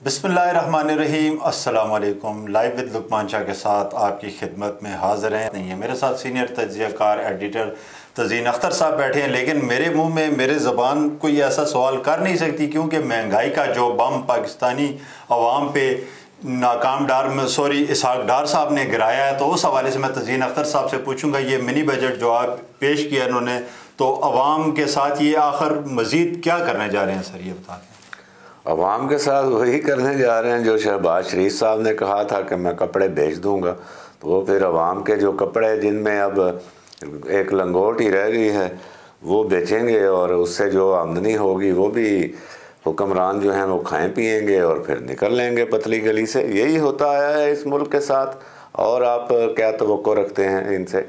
बिस्मिल्लाहिर्रहमानिर्रहीम, अस्सलाम वालेकुम। लाइव विद लुकमान शाह के साथ आपकी खिदमत में हाज़िर हैं। नहीं है मेरे साथ सीनियर तज्ज़ियाकार एडिटर तज़ीन अख्तर साहब बैठे हैं, लेकिन मेरे मुंह में मेरे ज़बान कोई ऐसा सवाल कर नहीं सकती, क्योंकि महंगाई का जो बम पाकिस्तानी अवाम पे नाकाम डार में इसहाक डार साहब ने गिराया है, तो उस हवाले से मैं तज़ीन अख्तर साहब से पूछूंगा। ये मिनी बजट जो आप पेश किया इन्होंने, तो अवाम के साथ ये आखिर मज़ीद क्या करने जा रहे हैं सर, ये बता दें। अवाम के साथ वही करने जा रहे हैं जो शहबाज शरीफ साहब ने कहा था कि मैं कपड़े बेच दूंगा। तो वो फिर अवाम के जो कपड़े जिनमें अब एक लंगोट ही रह गई है वो बेचेंगे, और उससे जो आमदनी होगी वो भी हुक्मरान जो हैं वो खाएं पिएंगे और फिर निकल लेंगे पतली गली से। यही होता आया है इस मुल्क के साथ। और आप क्या तवक्को रखते हैं इनसे?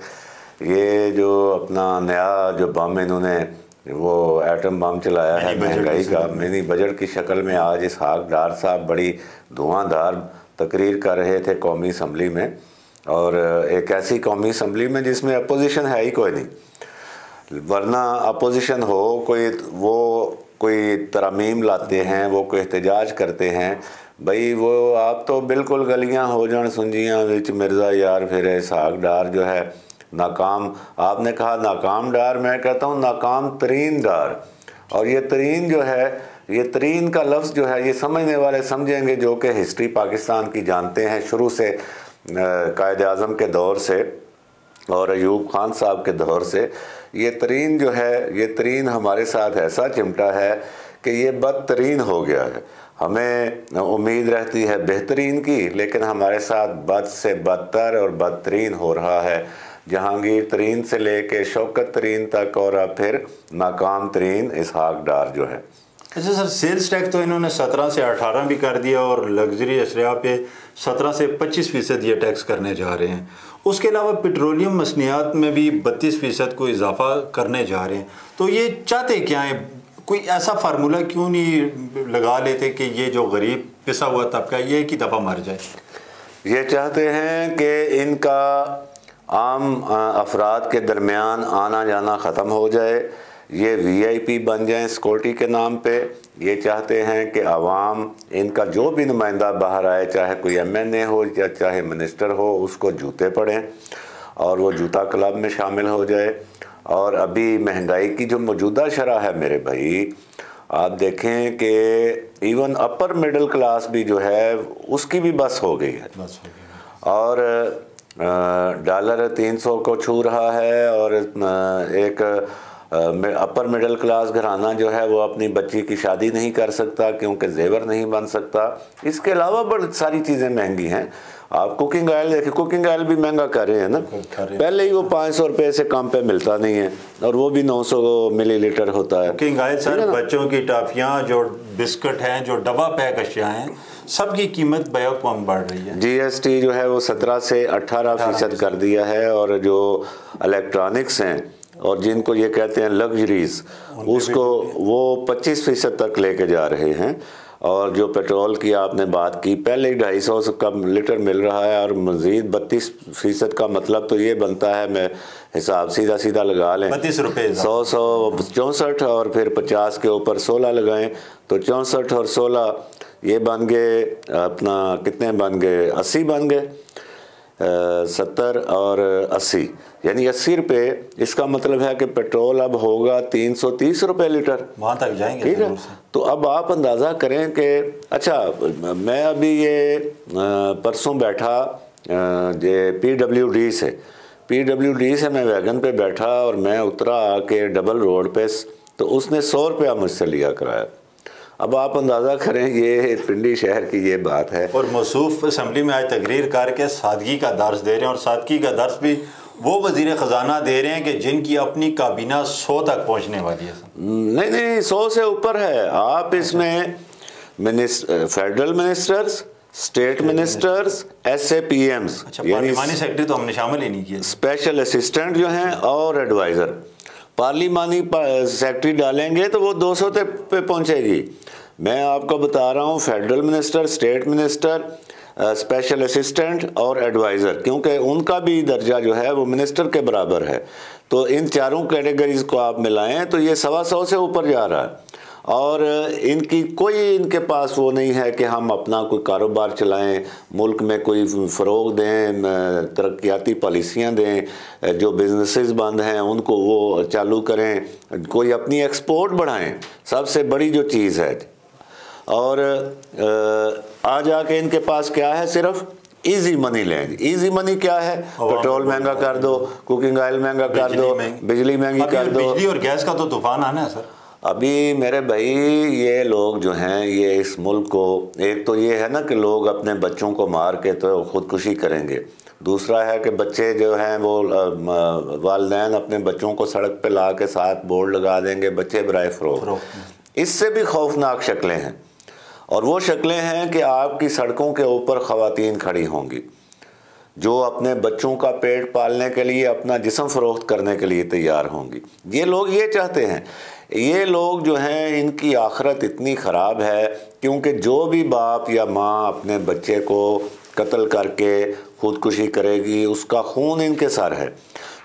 ये जो अपना नया जो बम इन्होंने वो एटम बम चलाया है महंगाई का, मिनी बजट की शक्ल में, आज इसहाक डार साहब बड़ी धुआंधार तकरीर कर रहे थे कौमी असम्बली में, और एक ऐसी कौमी असम्बली में जिसमें अपोजिशन है ही कोई नहीं। वरना अपोजिशन हो कोई, वो कोई तरमीम लाते हैं, वो कोई एहतजाज करते हैं, भाई वो आप तो बिल्कुल गलियां हो जान सुंजियां विच मिर्ज़ा यार फिर इसहाक डार जो है नाकाम। आपने कहा नाकाम डार, मैं कहता हूँ नाकाम तरीन डार। और ये तरीन जो है, ये तरीन का लफ्ज़ जो है, ये समझने वाले समझेंगे जो कि हिस्ट्री पाकिस्तान की जानते हैं शुरू से, कायद आज़म के दौर से और अयूब खान साहब के दौर से। ये तरीन जो है, ये तरीन हमारे साथ ऐसा चिमटा है कि ये बदतरीन हो गया है। हमें उम्मीद रहती है बेहतरीन की, लेकिन हमारे साथ बद से बदतर और बदतरीन हो रहा है। जहांगीर तरीन से लेके शौकत तरीन तक, और अब फिर नाकाम तरीन इसहाक डार जो है। अच्छा सर, सेल्स टैक्स तो इन्होंने 17 से 18 भी कर दिया, और लग्जरी अशरिया पे 17 से 25% ये टैक्स करने जा रहे हैं। उसके अलावा पेट्रोलियम मसनियात में भी 32% को इजाफा करने जा रहे हैं। तो ये चाहते क्या है? कोई ऐसा फार्मूला क्यों नहीं लगा लेते कि ये जो गरीब पिसा हुआ तबका ये एक ही दफ़ा मर जाए? ये चाहते हैं कि इनका आम अफराद के दरमियान आना जाना ख़त्म हो जाए, ये VIP बन जाएं सिक्योरिटी के नाम पे। ये चाहते हैं कि आवाम इनका जो भी नुमाइंदा बाहर आए, चाहे कोई MNA हो या चाहे मिनिस्टर हो, उसको जूते पड़ें और वो जूता क्लब में शामिल हो जाए। और अभी महंगाई की जो मौजूदा शरह है मेरे भाई, आप देखें कि इवन अपर मिडिल क्लास भी जो है उसकी भी बस हो गई है, और डॉलर 300 को छू रहा है। और एक अपर मिडिल क्लास घराना जो है वो अपनी बच्ची की शादी नहीं कर सकता क्योंकि जेवर नहीं बन सकता। इसके अलावा बहुत सारी चीज़ें महंगी हैं। आप कुकिंग ऑयल देखिए, कुकिंग ऑयल भी महंगा कर रहे हैं ना। पहले ही वो 500 रुपये से कम पे मिलता नहीं है, और वो भी 900 मिलीलीटर होता है कुकिंग ऑयल। सर बच्चों की टॉफियाँ, जो बिस्किट हैं, जो डब्बा पैक अशिया हैं, सबकी कीमत बेवकूफ़ बढ़ रही है। GST जो है वो 17 से 18% कर दिया है, और जो इलेक्ट्रॉनिक्स हैं और जिनको ये कहते हैं लग्जरीज, उसको वो 25% तक लेके जा रहे हैं। और जो पेट्रोल की आपने बात की, पहले ही 250 का लीटर मिल रहा है, और मज़ीद 32% का मतलब तो ये बनता है, मैं हिसाब सीधा सीधा लगा लें, 32 रुपये 100 64, और फिर 50 के ऊपर 16 लगाएं तो 64 और 16 ये बन गए अपना, कितने बन गए? 80 बन गए, 70 और 80, यानी 80 रुपये। इसका मतलब है कि पेट्रोल अब होगा 330 रुपये लीटर, वहाँ तक जाएंगे। ठीक है। तो अब आप अंदाज़ा करें कि अच्छा, मैं अभी ये परसों बैठा जे PWD से मैं वैगन पे बैठा, और मैं उतरा आके डबल रोड पे, तो उसने 100 रुपया मुझसे लिया किराया। अब आप अंदाज़ा करें, ये पिंडी शहर की ये बात है। और मौसूफ असम्बली में आज तकरीर करके सादगी का दर्स दे रहे हैं, और सादगी का दर्स भी वो वज़ीर ख़जाना दे रहे हैं कि जिनकी अपनी काबीना 100 तक पहुंचने वाली है। नहीं, 100 से ऊपर है। आप इसमें federal ministers, state ministers, SAPMs, पार्लिमानी सेक्रेटरी तो हमने शामिल ही नहीं किया, स्पेशल असिस्टेंट जो हैं और एडवाइज़र। पार्लिमानी सेक्रेटरी डालेंगे तो वो 200 पे पहुंचेगी। मैं आपको बता रहा हूँ, federal minister, state minister, special assistant और एडवाइज़र, क्योंकि उनका भी दर्जा जो है वो मिनिस्टर के बराबर है। तो इन चारों कैटेगरीज को आप मिलाएं तो ये 125 से ऊपर जा रहा है। और इनकी कोई इनके पास वो नहीं है कि हम अपना कोई कारोबार चलाएं, मुल्क में कोई फ़रोग दें, तरक्याती पॉलिसियाँ दें, जो बिजनेसेस बंद हैं उनको वो चालू करें, कोई अपनी एक्सपोर्ट बढ़ाएं, सबसे बड़ी जो चीज़ है। और आ जाके इनके पास क्या है, सिर्फ इजी मनी लें। इजी मनी क्या है? पेट्रोल महंगा कर दो, कुकिंग ऑयल महंगा कर दो, बिजली महंगी कर दो। बिजली और गैस का तो तूफान आना है सर। अभी मेरे भाई ये लोग जो हैं ये इस मुल्क को, एक तो ये है ना कि लोग अपने बच्चों को मार के तो खुदकुशी करेंगे, दूसरा है कि बच्चे जो हैं वो वालिदैन अपने बच्चों को सड़क पे ला के साथ बोर्ड लगा देंगे, बच्चे बराए फ़रोख्त। इससे भी खौफनाक शक्लें हैं, और वो शक्लें हैं कि आपकी सड़कों के ऊपर ख़वातीन खड़ी होंगी जो अपने बच्चों का पेट पालने के लिए, अपना जिस्म फ़रोख्त करने के लिए तैयार होंगी। ये लोग ये चाहते हैं। ये लोग जो हैं इनकी आखिरत इतनी ख़राब है, क्योंकि जो भी बाप या माँ अपने बच्चे को कत्ल करके ख़ुदकुशी करेगी उसका खून इनके सर है।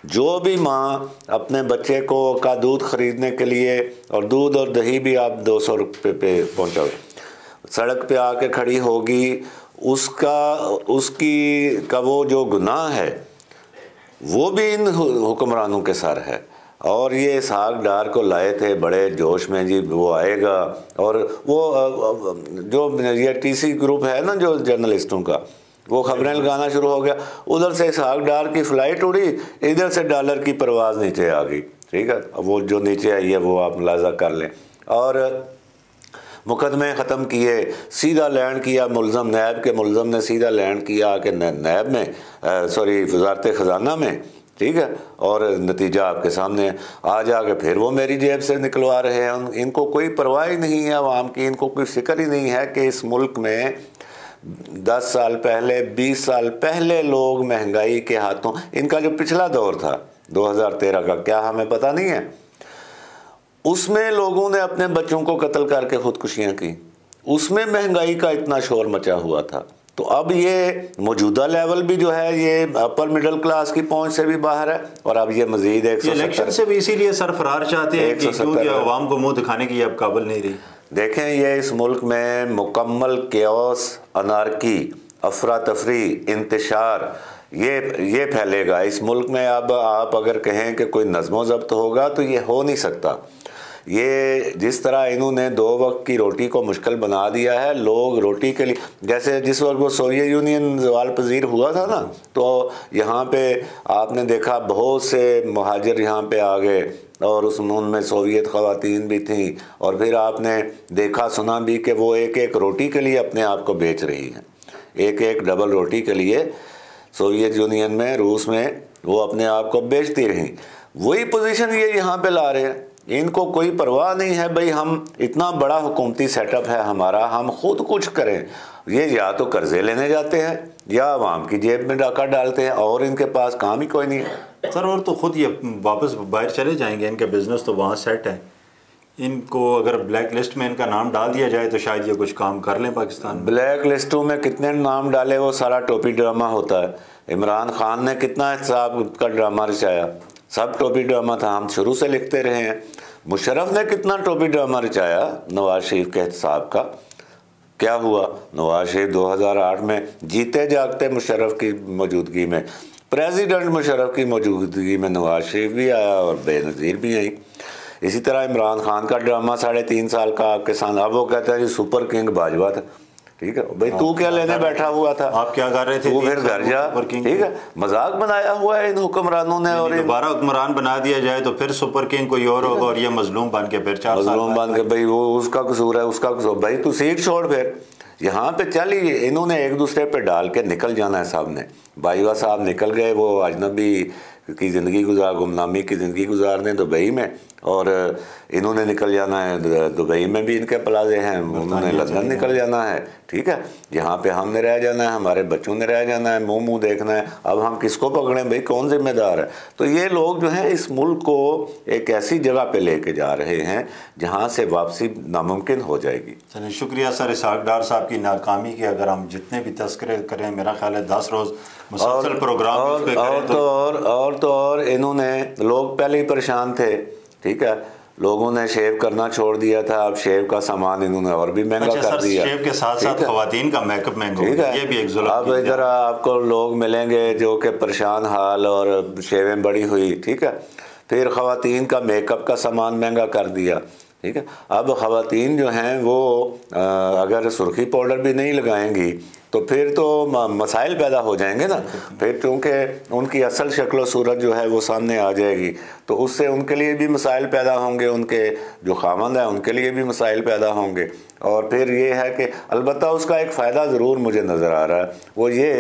जो भी माँ अपने बच्चे को का दूध ख़रीदने के लिए, और दूध और दही भी आप 200 रुपये पे पहुँचाओ, सड़क पे आके खड़ी होगी, उसकी का वो जो गुनाह है वो भी इन हुक्मरानों के सर है। और ये इसहाक डार को लाए थे बड़े जोश में, जी वो आएगा, और वो जो ये टीसी ग्रुप है ना जो जर्नलिस्टों का, वो खबरें लगाना शुरू हो गया। उधर से इसहाक डार की फ़्लाइट उड़ी, इधर से डॉलर की परवाज़ नीचे आ गई। ठीक है, वो जो नीचे आई है वो आप मुलाजा कर लें। और मुकदमे ख़त्म किए, सीधा लैंड किया मुल्ज़म, नैब के मुल्ज़म ने सीधा लैंड किया कि नैब में, सॉरी वज़ारत ख़ज़ाना में। ठीक है, और नतीजा आपके सामने आ जाके फिर वो मेरी जेब से निकलवा रहे हैं। इनको कोई परवाह ही नहीं है आवाम की, इनको कोई फ़िक्र ही नहीं है कि इस मुल्क में 10 साल पहले, 20 साल पहले लोग महंगाई के हाथों, इनका जो पिछला दौर था 2013 का, क्या हमें पता नहीं है? उसमें लोगों ने अपने बच्चों को कत्ल करके खुदकुशियाँ की, उसमें महंगाई का इतना शोर मचा हुआ था। तो अब ये मौजूदा लेवल भी जो है ये अपर मिडिल क्लास की पहुंच से भी बाहर है, और अब ये मजीद 170 इलेक्शन से भी इसीलिए सरफरार चाहते हैं कि क्योंकि आवाम को मुंह दिखाने की अब काबिल नहीं रही। देखें, ये इस मुल्क में मुकम्मल केओस, अनार्की, अफरा तफरी, इंतशार ये फैलेगा इस मुल्क में। अब आप अगर कहें कि कोई नज़्म ज़ब्त होगा तो ये हो नहीं सकता। ये जिस तरह इन्होंने 2 वक्त की रोटी को मुश्किल बना दिया है, लोग रोटी के लिए, जैसे जिस वक्त वो सोवियत यूनियन ज़वाल पजीर हुआ था ना, तो यहाँ पे आपने देखा बहुत से मुहाजिर यहाँ पे आ गए, और उनमें सोवियत ख़वातीन भी थीं, और फिर आपने देखा सुना भी कि वो एक एक रोटी के लिए अपने आप को बेच रही हैं, एक एक डबल रोटी के लिए सोवियत यूनियन में, रूस में वो अपने आप को बेचती रहीं। वही पोजीशन ये यहाँ पे ला रहे हैं। इनको कोई परवाह नहीं है भाई, हम इतना बड़ा हुकूमती सेटअप है हमारा, हम खुद कुछ करें। ये या तो कर्जे लेने जाते हैं या आवाम की जेब में डाका डालते हैं, और इनके पास काम ही कोई नहीं है सर। और तो खुद ये वापस बाहर चले जाएंगे, इनका बिजनेस तो वहाँ सेट है। इनको अगर ब्लैक लिस्ट में इनका नाम डाल दिया जाए तो शायद ये कुछ काम कर लें पाकिस्तान में। ब्लैक लिस्टों में कितने नाम डाले, वो सारा टोपी ड्रामा होता है। इमरान खान ने कितना हिसाब का ड्रामा रचाया, सब टोपी ड्रामा था, हम शुरू से लिखते रहे हैं। मुशर्रफ ने कितना टोपी ड्रामा रचाया नवाज शरीफ के हिसाब का। क्या हुआ, नवाज शरीफ 2008 में जीते जागते मुशर्रफ की मौजूदगी में, प्रेसिडेंट मुशर्रफ की मौजूदगी में नवाज शरीफ भी आया और बेनज़ीर भी आई। इसी तरह इमरान खान का ड्रामा 3.5 साल का आपके साथ। अब वो कहता है जी सुपर किंग बाजवा था। ठीक है भाई, तू क्या लेने बैठा हुआ था, आप क्या कर रहे थे, तू फिर घर जा। ठीक है, मजाक बनाया हुआ है इन हुक्मरानों ने, और दोबारा हुक्मरान बना दिया जाए तो फिर सुपर किंग कोई और होगा, और ये मजलूम बन के फिर 4 साल मजलूम बन के भाई वो उसका कसूर है, उसका कसूर। भाई तू सीट छोड़, फिर यहाँ पे चलिए। इन्होंने एक दूसरे पे डाल के निकल जाना है साहब ने। बाजवा साहब निकल गए, वो अजनबी की ज़िंदगी गुमनामी की ज़िंदगी गुजारने दुबई में, और इन्होंने निकल जाना है दुबई में भी इनके प्लाजे हैं, उन्होंने लंदन निकल जाना है। ठीक है, यहाँ पे हमने रह जाना है, हमारे बच्चों ने रह जाना है, मुंह देखना है। अब हम किसको पकड़ें भाई, कौन जिम्मेदार है? तो ये लोग जो हैं इस मुल्क को एक ऐसी जगह पे लेके जा रहे हैं जहाँ से वापसी नामुमकिन हो जाएगी। चलिए, शुक्रिया सर। इसहाक डार साहब की नाकामी के अगर हम जितने भी तस्करे करें, मेरा ख्याल है 10 रोज़ मुसलसल प्रोग्राम और इन्होंने, लोग पहले ही परेशान थे। ठीक है, लोगों ने शेव करना छोड़ दिया था, अब शेव का सामान इन्होंने और भी महंगा कर दिया। शेव के साथ साथ खवातीन का मेकअप महंगा हो गया, ये भी एक जुल्म। अब इधर आपको लोग मिलेंगे जो कि परेशान हाल और शेवें बड़ी हुई, ठीक है। फिर खवातीन का मेकअप का सामान महंगा कर दिया, ठीक है। अब खवातीन जो हैं वो अगर सुर्खी पाउडर भी नहीं लगाएंगी तो फिर तो मसाइल पैदा हो जाएंगे ना। फिर क्योंकि उनकी असल शक्ल सूरत जो है वो सामने आ जाएगी, तो उससे उनके लिए भी मसाइल पैदा होंगे, उनके जो खामंद हैं उनके लिए भी मसाइल पैदा होंगे। और फिर ये है कि अलबत्ता उसका एक फ़ायदा ज़रूर मुझे नज़र आ रहा है, वो ये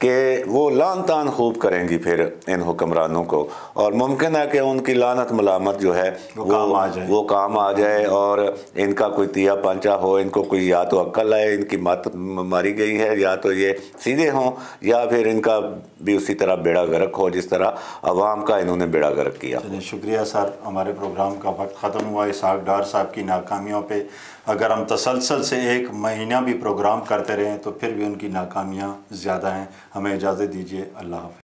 कि वो लान तान खूब करेंगी फिर इन हुक्मरानों को, और मुमकिन है कि उनकी लानत मलामत जो है वो काम आ जाए और इनका कोई तिया पंचा हो, इनको कोई या तो अक्ल है, इनकी मत मारी गई है, या तो ये सीधे हों, या फिर इनका भी उसी तरह बेड़ा गर्क हो जिस तरह अवाम का इन्होंने बेड़ा गर्क किया। चलिए शुक्रिया सर, हमारे प्रोग्राम का वक्त ख़त्म हुआ। इसहाक डार साहब की नाकामियों पे अगर हम तसलसल से 1 महीना भी प्रोग्राम करते रहें तो फिर भी उनकी नाकामियाँ ज़्यादा हैं। हमें इजाज़त दीजिए, अल्लाह हाफ़िज़।